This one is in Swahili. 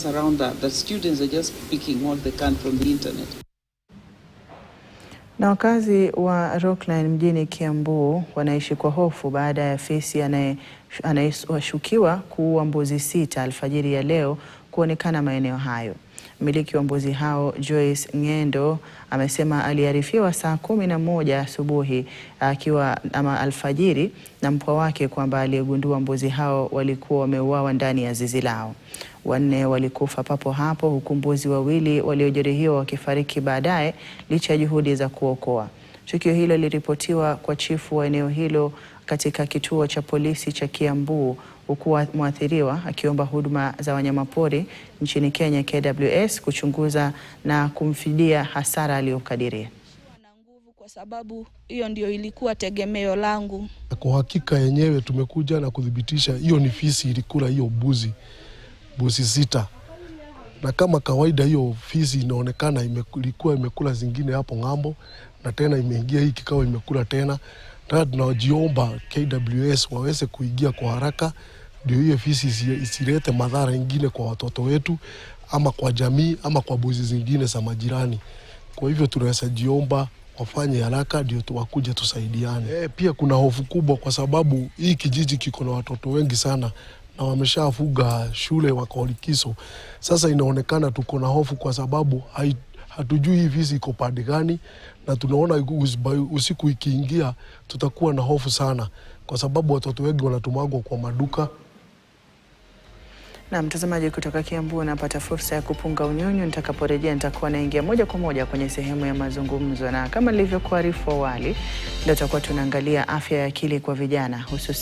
around that students are just picking what they can from the internet. Na wakazi wa Rockline mjini Kiambu wanaishi kwa hofu baada ya fisi anayeshukiwa kuua mbuzi 6 alfajiri ya leo kuonekana maeneo hayo. Mmiliki wa mbuzi hao Joyce Ngendo amesema aliarifiwa saa 11 asubuhi akiwa alfajiri na mpwa wake kwamba aliyegundua mbuzi hao walikuwa wameuawa ndani ya zizi lao. Wanne walikufa papo hapo huku mbuzi wawili waliojeruhiwa wakifariki baadaye licha ya juhudi za kuokoa. Tukio hilo liliripotiwa kwa chifu wa eneo hilo katika kituo cha polisi cha Kiambu, huku mwathiriwa akiomba huduma za wanyamapori nchini Kenya KWS kuchunguza na kumfidia hasara aliyokadiria. Kwa sababu hiyo ndio ilikuwa tegemeo langu. Kwa hakika yenyewe tumekuja na kudhibitisha hiyo ni fisi ilikula hiyo mbuzi 6. Na kama kawaida hiyo fisi inaonekana ilikuwa imekula zingine hapo ngambo na tena imeingia hii kikao imekula tena. Na tunajiomba KWS waweze kuingia kwa haraka ndio hiyo fisi isilete madhara mengine kwa watoto wetu ama kwa jamii ama kwa mbuzi zingine za majirani. Kwa hivyo tunaweza jiomba wafanye haraka ndio tuwakuje tusaidiane. Pia kuna hofu kubwa kwa sababu hii kijiji kiko na watoto wengi sana na wameshafuga shule wako likizo. Sasa inaonekana tuko na hofu kwa sababu hatujui hii fisi iko pande gani, na tunaona usiku ikiingia tutakuwa na hofu sana kwa sababu watoto wengi wanatumagwa kwa maduka. Na mtazamaji, kutoka Kiambu napata fursa ya kupunga unyonyo. Nitakaporejea nitakuwa naingia moja kwa moja kwenye sehemu ya mazungumzo, na kama nilivyokuarifu awali leo tutakuwa tunaangalia afya ya akili kwa vijana hususan